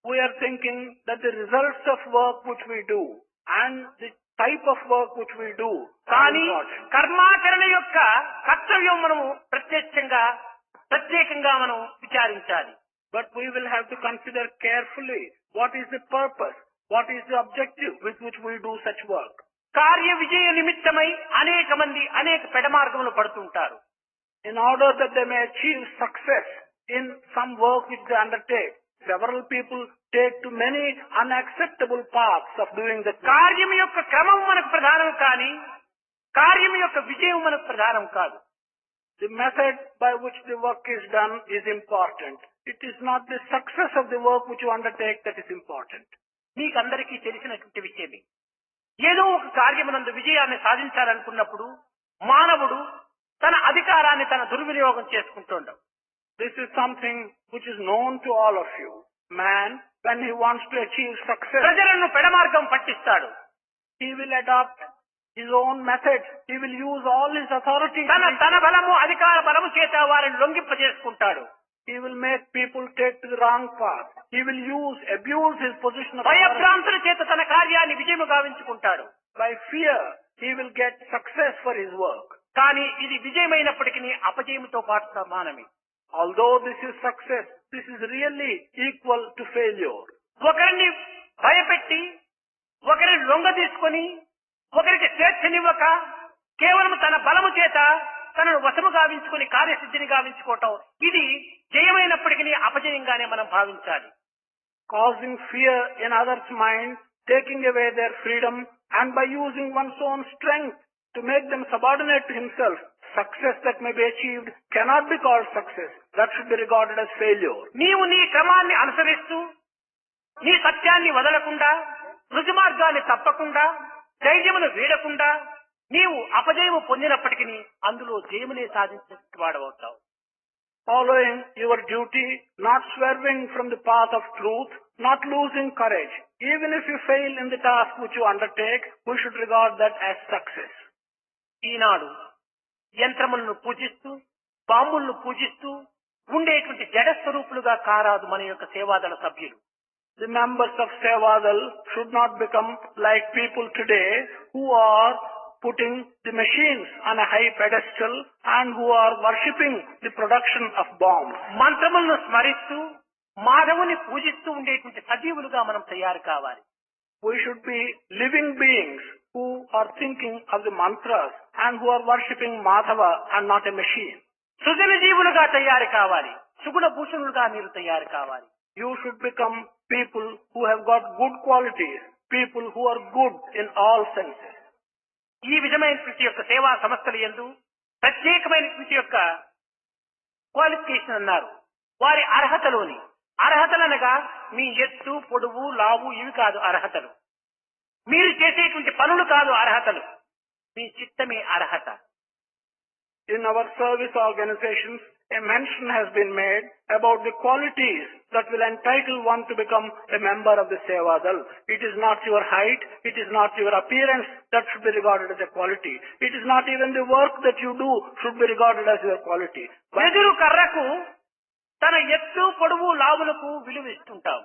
We are thinking that the results of work which we do and the type of work which we do కానీ కర్మాచరణ యొక్క కర్తవ్యం మనము ప్రత్యేకంగా మనం విచారించాలి. But we will have to consider carefully what is the purpose, what is the objective with which we do such work. కార్య విజయ నిమిత్తమై అనేక మంది అనేక పెడమార్గములు పడుతుంటారు. In order that they may achieve success in some work which they undertake, several people take to many unacceptable paths of doing the కార్యం యొక్క క్రమం మనకు ప్రధానం కానీ కార్యం యొక్క విజయం మనకు ప్రధానం కాదు. The method by which the work is done is important. It is not the success of the work which you undertake that is important. మీకందరికీ తెలిసినటువంటి విషయమే. ఏదో ఒక కార్యమునందు విజయాన్ని సాధించాలనుకున్నప్పుడు మానవుడు తన అధికారాన్ని తన దుర్వినియోగం చేసుకుంటుండవు. This is something which is known to all of you. Man, when he wants to achieve success, ప్రజలను పెడమార్గం పట్టిస్తాడు. he will adopt his own methods. He will use all his authority. తన బలము అధికార బలము చేత వారిని లొంగింపజేసుకుంటాడు. He will make people take to the wrong path. He will abuse his position of authority. భయభ్రాంతుల చేత తన కార్యాన్ని విజయము గావించుకుంటాడు. By fear, he will get success for his work. కానీ ఇది విజయమైనప్పటికీ అపజయముతో పాటు సమానమే. Although this is success, this is really equal to failure. ఒకరిని భయపెట్టి ఒకరిని లొంగ తీసుకొని ఒకరికి స్వేచ్ఛనివ్వక కేవలం తన బలము చేత తనను వశము గావించుకుని కార్యసిద్ధిని గావించుకోవటం ఇది జయమైనప్పటికీ అపజయంగానే మనం భావించాలి. Causing fear in others' mind, taking away their freedom, and by using one's own strength to make them subordinate to himself, success that may be achieved cannot be called success. That should be regarded as failure. నీవు నీ క్రమాన్ని అనుసరిస్తూ నీ సత్యాన్ని వదలకుండా రుజుమార్గాన్ని తప్పకుండా ధైర్యమును వీడకుండా నీవు అపజయము పొందినప్పటికీ అందులో జయమునే సాధించేవాడవుతావు. Following your duty, not swerving from the path of truth, not losing courage. Even if you fail in the task which you undertake, we should regard that as success. ఈనాడు యంత్రములను పూజిస్తూ బాంబులను పూజిస్తూ ఉండేటువంటి జడస్వరూపులుగా కారాదు మన యొక్క సేవాదళ సభ్యులు. The members of Sevadal should not become like people today who are putting the machines on a high pedestal and who are worshipping the production of bombs. మంత్రములను స్మరిస్తూ మాధవుని పూజిస్తూ ఉండేటువంటి సజీవులుగా మనం తయారు కావాలి. We should be living beings who are thinking of the mantras and who are worshipping Madhava and not a machine. సుజన జీవులుగా తయారు కావాలి. సుగుణ భూషణులుగా మీరు తయారు కావాలి. You should become people who have got good qualities, people who are good in all senses. ఈ విధమైనటువంటి యొక్క సేవా సంస్థల యందు ప్రత్యేకమైనటువంటి యొక్క క్వాలిఫికేషన్ అన్నారు. వారి అర్హతలోని అర్హతలనగా మీ ఎత్తు పొడవు లావు ఇవి కాదు అర్హతలు. మీరు చేసేటువంటి పనులు కాదు అర్హతలు. మీ చిత్తమే అర్హత. In our service organizations, a mention has been made about the qualities that will entitle one to become a member of the Sevadal. It is not your height, it is not your appearance that should be regarded as a quality. It is not even the work that you do should be regarded as your quality. వెదురు కర్రకు తన ఎత్తు పొడవు లావులకు విలువ ఇస్తుంటాం.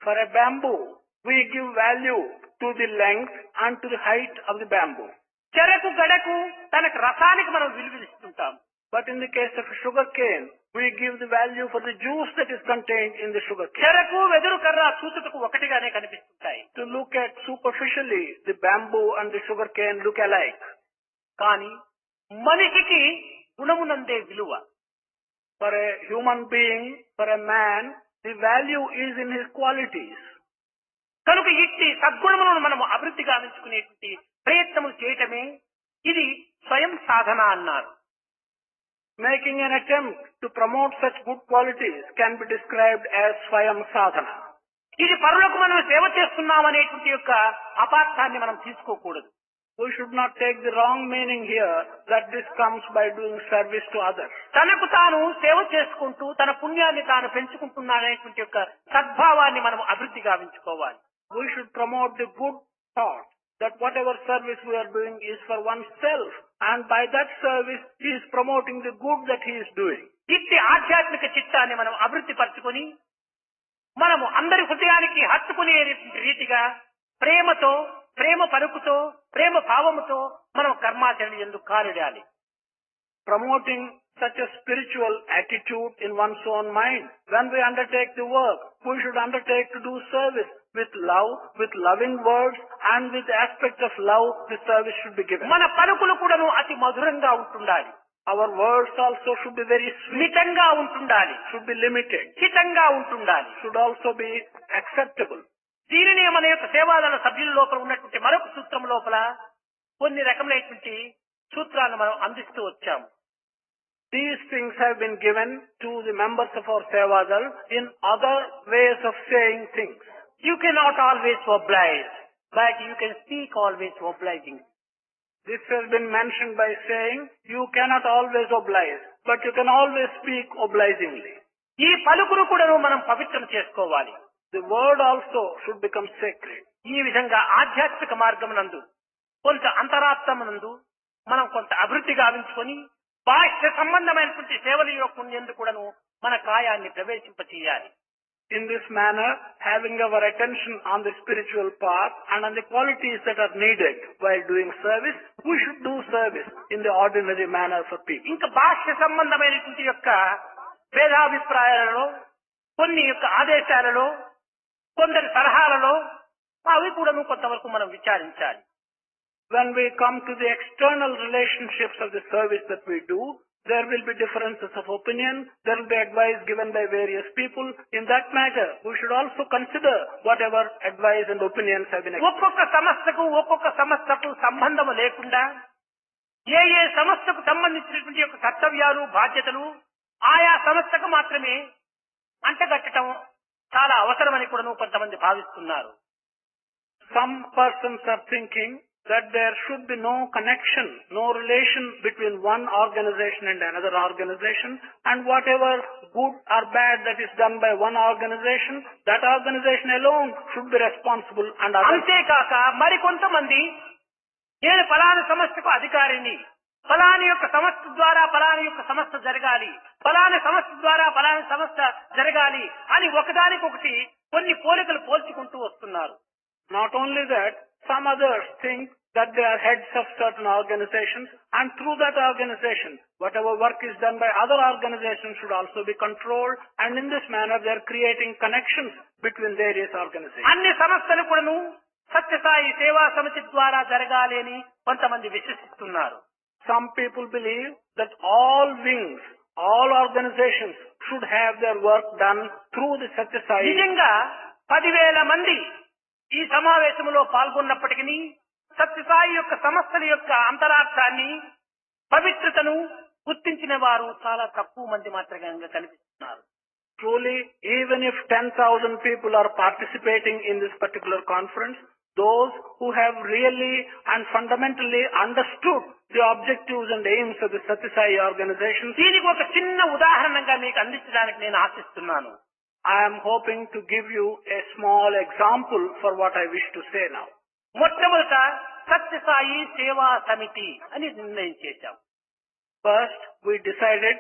For a bamboo, we give value to the length and to the height of the bamboo. చెరకు గడకు తనకు రసానికి మనం విలువ ఇస్తుంటాం. But in the case of sugar cane, we give the value for the juice that is contained in the sugar cane. చెరకు వెదురు కర్ర చూసుటకు ఒకటిగానే కనిపిస్తుంటాయి. To look at superficially, the bamboo and the sugar cane look alike. కానీ మనిషికి గుణమునందే విలువ. For a human being, for a man, the value is in his qualities. కనుక ఇట్టి సద్గుణములను మనము అభివృద్ధి గావించుకునేటువంటి ప్రయత్నములు చేయటమే ఇది స్వయం సాధన అన్నారు. Making an attempt to promote such good qualities can be described as swayam sadhana. ఇది పరులకు మనం సేవ చేస్తున్నామనేటువంటి యొక్క అపార్థాన్ని మనం తీసుకోకూడదు. We should not take the wrong meaning here that this comes by doing service to others. తనకు తాను సేవ చేసుకుంటూ తన పుణ్యాన్ని తాను పెంచుకుంటున్నాడనేటువంటి యొక్క సద్భావాన్ని మనం అభివృద్ధి గావించుకోవాలి. We should promote the good thought that whatever service we are doing is for oneself, and by that service he is promoting the good that he is doing. ఇట్టి ఆధ్యాత్మిక చిత్తాన్ని మనం అభివృద్ధి పరచుకొని మనము అందరి హృదయానికి హత్తుకునే రీతిగా ప్రేమతో ప్రేమ పలుకుతో ప్రేమ భావముతో మనం కర్మాచరణ ఎందుకు కానిడాలి. Promoting such a spiritual attitude in one's own mind. When we undertake the work, we should undertake to do service with love, with loving words, and with the aspect of love, the service should be given. మన పలుకులు కూడాను అతి మధురంగా ఉంటుండాలి. Our words also should be very sweet, మితంగా ఉంటుండాలి. should be limited, హితంగా ఉంటుండాలి. should also be acceptable. దీనినే మన యొక్క సేవాదళ సభ్యుల లోపల ఉన్నటువంటి మరొక సూత్రం లోపల కొన్ని రకములైనటువంటి సూత్రాలను మనం అందిస్తూ వచ్చాము. These things have been given to the members of our Sevadal in other ways of saying things. You cannot always oblige, but you can speak always obliging. This has been mentioned by saying, you cannot always oblige, but you can always speak obligingly. ఈ పలుకును కూడాను మనం పవిత్రం చేసుకోవాలి. The word also should become sacred. ఈ విధంగా ఆధ్యాత్మిక మార్గమునందు కొంత అంతరాత్మనందు మనం కొంత అభివృద్ధి గావించుకొని బాహ్య సంబంధమైనటువంటి సేవల యొక్క కూడాను మన కాయాన్ని ప్రవేశింపచేయాలి. In this manner, having our attention on the spiritual path and on the qualities that are needed while doing service, we should do service in the ordinary manner for people. ఇంకా బాహ్య సంబంధమైనటువంటి యొక్క భేదాభిప్రాయాలలో, కొన్ని యొక్క ఆదేశాలలో, కొందరి సలహాలలో అవి కూడాను కొంతవరకు మనం విచారించాలి. When we come to the external relationships of the service that we do, there will be differences of opinion, there will be advice given by various people. In that matter, we should also consider whatever advice and opinions have been expressed. ఒక్కొక్క సంస్థకు సంబంధం లేకుండా ఏ సంస్థకు సంబంధించినటువంటి యొక్క కర్తవ్యాలు, బాధ్యతలు ఆయా సంస్థకు మాత్రమే అంటగట్టడం చాలా అవసరమని కూడా కొంతమంది భావిస్తున్నారు. Some persons are thinking that there should be no connection, no relation between one organization and another organization, and whatever good or bad that is done by one organization, that organization alone should be responsible. And అంతేకాక మరికొంతమంది నేను ఫలానా సంస్థకు అధికారిని, ఫలాని యొక్క సంస్థ ద్వారా ఫలాని యొక్క సంస్థ జరగాలి, ఫలాని సంస్థ ద్వారా ఫలాని సంస్థ జరగాలి అని ఒకదానికొకటి కొన్ని పోలికలు పోల్చుకుంటూ వస్తున్నారు. Not only that, some others think that they are heads of certain organizations, and through that organization, whatever work is done by other organizations should also be controlled, and in this manner they are creating connections between various organizations. అన్ని సంస్థలు కూడాను సత్యసాయి సేవా సమితి ద్వారా జరగాలి అని కొంతమంది విశ్వసిస్తున్నారు. Some people believe that all wings, all organizations should have their work done through the Satya Sai. నిజంగా 10,000 మంది ఈ సమావేశంలో పాల్గొన్నప్పటికీ సత్యసాయి యొక్క సంస్థల యొక్క అంతరార్థాన్ని, పవిత్రతను గుర్తించిన వారు చాలా తక్కువ మంది మాత్రమే కనిపిస్తున్నారు. Truly, even if 10,000 people are participating in this particular conference, those who have really and fundamentally understood the objectives and aims of the Satya Sai organization, దీనికి ఒక చిన్న ఉదాహరణగా మీకు అందించడానికి నేను ఆశిస్తున్నాను. I am hoping to give you a small example for what I wish to say now. మొట్టమొదట సత్యసాయి సేవా సమితి అని నిర్ణయం చేశాం. First, we decided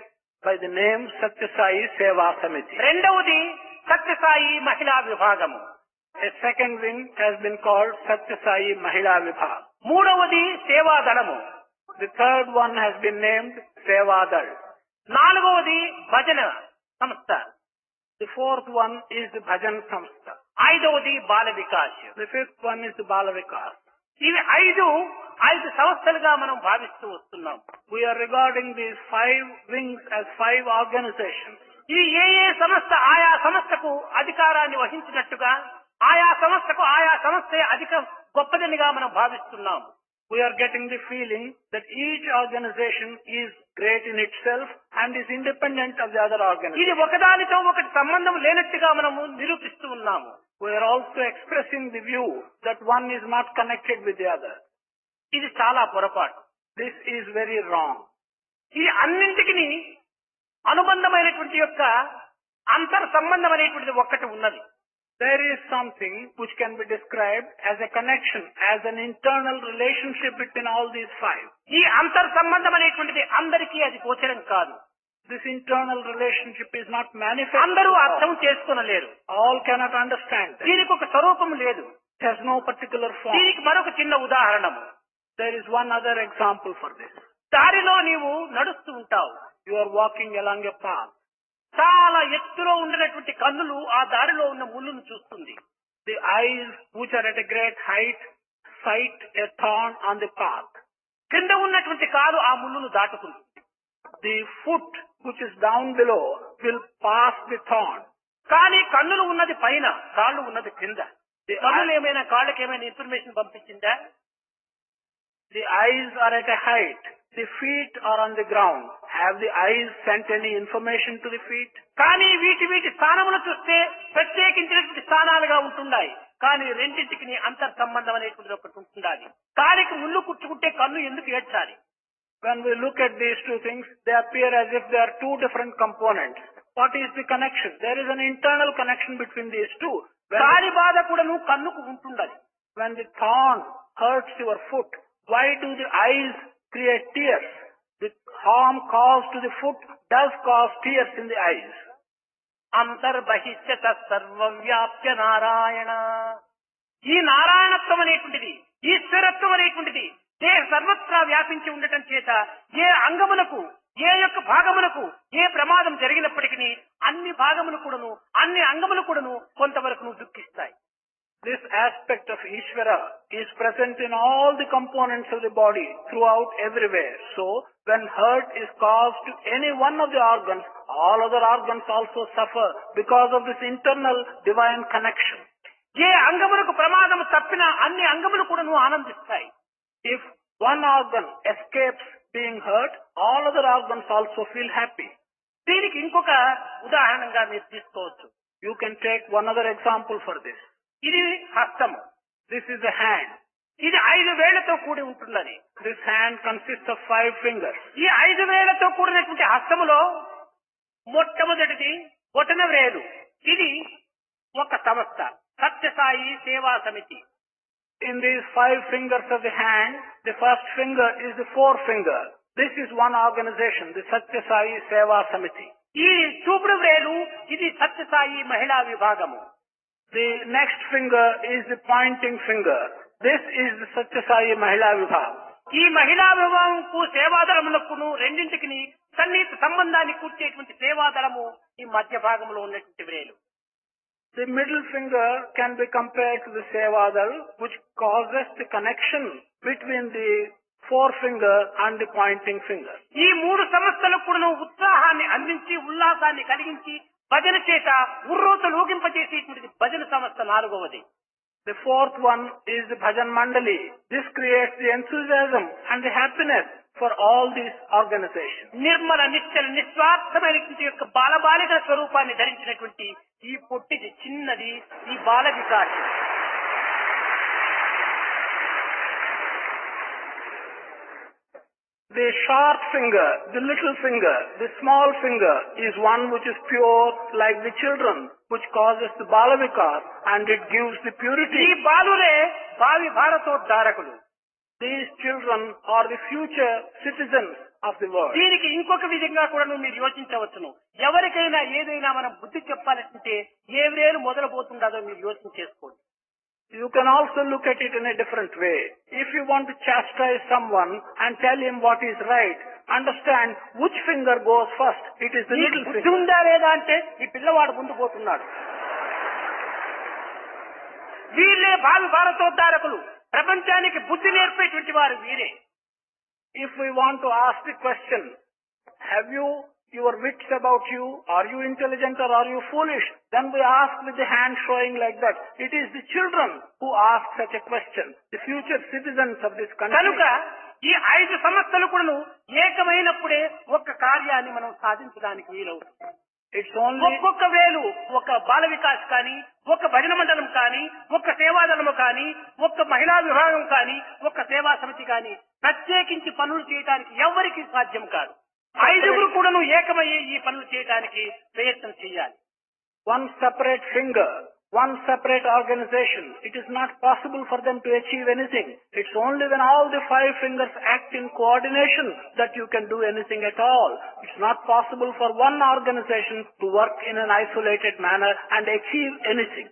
by the name Satya Sai Seva Samiti. రెండవది సత్యసాయి మహిళా విభాగము. A second wing has been called Satya Sai Mahila Vibhag. మూడవది సేవాదళము. The third one has been named Sevadal. నాలుగవది భజన సంస్థ. The fourth one is the Bhajan Samstha. ఐదవది Bala Vikas. The fifth one is the Bala Vikas. ఇవి ఐదు సంస్థలుగా మనం భావిస్తూ వస్తున్నాం. We are regarding these 5 wings as 5 organizations. ఇవి ఏ సంస్థ ఆయా సంస్థకు అధికారాన్ని వహించినట్టుగా ఆయా సంస్థే అధిక గొప్పదనిగా మనం భావిస్తున్నాం. We are getting the feeling that each organization is great in itself and is independent of the other organization. ఇది ఒకదానితో ఒకటి సంబంధం లేనట్టుగా మనము నిరూపిస్తూ ఉన్నాము. We are also expressing the view that one is not connected with the other. ఇది చాలా పొరపాటు. This is very wrong. ఈ అన్నింటికి అనుబంధమైనటువంటి యొక్క అంతర్ సంబంధం అనేటువంటిది ఒక్కటి ఉన్నది. There is something which can be described as a connection, as an internal relationship between all these 5. ఈ అంతర్ సంబంధం అనేటువంటిది అందరికీ అది గోచరం కాదు. This internal relationship is not manifest. అందరూ అర్థం చేసుకోనలేరు. All cannot understand that. దీనికి ఒక స్వరూపం లేదు. It has no particular form. దీనికి మరొక చిన్న ఉదాహరణము. There is one other example for this. దారిలో నీవు నడుస్తూ ఉంటావు. You are walking along a path. చాలా ఎత్తులో ఉండినటువంటి కన్నులు ఆ దారిలో ఉన్న ముళ్ళును చూస్తుంది. The eyes, which are at a great height, sight a thorn on the path. క్రింద ఉన్నటువంటి కాలు ఆ ముళ్ళును దాటుకుంటుంది. The foot, which is down below, will pass the thorn. కానీ కన్నులు ఉన్నది పైన, కాళ్ళు ఉన్నది క్రింద. కన్నులు ఏమైనా కాళ్ళకి ఏమైనా information పంపించిందా? The eyes are at a height. The feet are on the ground. Have the eyes sent any information to the feet? కానీ వీటి స్థానములు చూస్తే ప్రత్యేకించినటువంటి స్థానాలుగా ఉంటున్నాయి. కానీ రెండింటికి అంతర్ సంబంధం అనేటువంటిది ఒకటి ఉంటుండాలి. కాలికి ముళ్ళు కుట్టుకుంటే కన్ను ఎందుకు ఏడ్చాలి? When we look at these two things, they appear as if they are two different components. What is the connection? There is an internal connection between these two. కాలి బాధ కూడాను కన్నుకు ఉంటుండాలి. When the thorn hurts your foot, why do the eyes create tears? The harm caused to the foot does cause tears in the eyes. అంతర్బహిష్యత సర్వవ్యాప్య Narayana. ఈ నారాయణత్వం అనేటువంటిది, ఈశ్వరత్వం అనేటువంటిది దేహ సర్వత్రా వ్యాపించి ఉండటం చేత ఏ అంగములకు, ఏ యొక్క భాగములకు ఏ ప్రమాదం జరిగినప్పటికీ అన్ని భాగములు కూడాను, అన్ని అంగములు కూడాను కొంతవరకు దుఃఖిస్తాయి. This aspect of Ishvara is present in all the components of the body, throughout, everywhere. So, when hurt is caused to any one of the organs, all other organs also suffer because of this internal divine connection. ఏ అంగములకు ప్రమాదము తప్పినా అన్ని అంగములు కూడాను ఆనందిస్తాయి. If one organ escapes being hurt, all other organs also feel happy. దీనికి ఇంకొక ఉదాహరణగా మీరు తీసుకోవచ్చు. You can take one other example for this. ఇది హస్తము. This is a hand. ఇది 5 వేళ్లతో కూడి ఉంటున్నది. This hand consists of 5 fingers. ఈ 5 వేళ్లతో కూడినటువంటి హస్తములో మొట్టమొదటిది బొటన వేలు. ఇది ఒక సంస్థ, సత్యసాయి సేవా సమితి. In these 5 fingers of the hand, the first finger is the forefinger. This is one organization, the Satya Sai Seva Samiti. ఈ చూపుడు వేలు ఇది సత్యసాయి మహిళా విభాగము. The next finger is the pointing finger. This is the Satya Sai Mahila Vibhag. ఈ మహిళా విభాగంకు సేవాదళములకును రెండింటికి సన్నిహిత సంబంధాన్ని కూర్చేటువంటి సేవాదళము ఈ మధ్య భాగంలో ఉన్నటువంటి వేలు. The middle finger can be compared to the Sevadal, which causes the connection between the forefinger and the pointing finger. ఈ 3 సంస్థలకు కూడా ఉత్సాహాన్ని అందించి ఉల్లాసాన్ని కలిగించి భజన చేత ఉర్రూతలు ఊగింపజేసేటువంటిది భజన సంస్థ 4వది. The 4th one is the Bhajan Mandali. This creates the enthusiasm and the happiness for all these organizations. Nirmala నిశ్చల నిస్వార్థమైనటువంటి యొక్క బాలబాలికల స్వరూపాన్ని ధరించినటువంటి ఈ పొట్టిది చిన్నది ఈ Bala Vikas. The sharp finger, the little finger, the small finger is one which is pure like the children, which causes the balavikas and it gives the purity. ఈ బాలురే భావి భారతోద్ధారకులు. These children are the future citizens of the world. దీనికి ఇంకొక విధంగా కూడా మీరు యోచించవచ్చును. ఎవరికైనా ఏదైనా మనం బుద్ధి చెప్పాలంటే ఏ వేలు మొదలుపోతుండదో మీరు యోచన చేసుకోండి. You can also look at it in a different way. If you want to chastise someone and tell him what is right, understand which finger goes first. It is the little బుద్ధి finger. ఉందా లేదా అంటే ఈ పిల్లవాడు ముందు పోతున్నాడు. వీళ్ళే భావి భారతోద్ధారకులు. ప్రపంచానికి బుద్ధి నేర్పేటువంటి వారు వీరే. If we want to ask the question, have you your wits about you? Are you intelligent or are you foolish? Then we ask with the hand showing like that. It is the children who ask such a question. The future citizens of this country. కనుక ఈ 5 సంస్థలు కూడా ఏకమైనప్పుడే ఒక కార్యాన్ని మనం సాధించడానికి వీలవుతుంది. It's only ఒక్కొక్క వేలు ఒక బాల వికాస్ కానీ, ఒక భజన మండలం కానీ, ఒక సేవాదళము కానీ, ఒక మహిళా విభాగం కానీ, ఒక సేవా సమితి కానీ ప్రత్యేకించి పనులు చేయడానికి ఎవరికి సాధ్యం కాదు. 5గురు కూడాను ఏకమయ్యే ఈ పనులు చేయడానికి ప్రయత్నం చేయాలి. one separate finger, one separate organization. It is not possible for them to achieve anything. It's only when all the 5 fingers act in coordination that you can do anything at all. It's not possible for one organization to work in an isolated manner and achieve anything.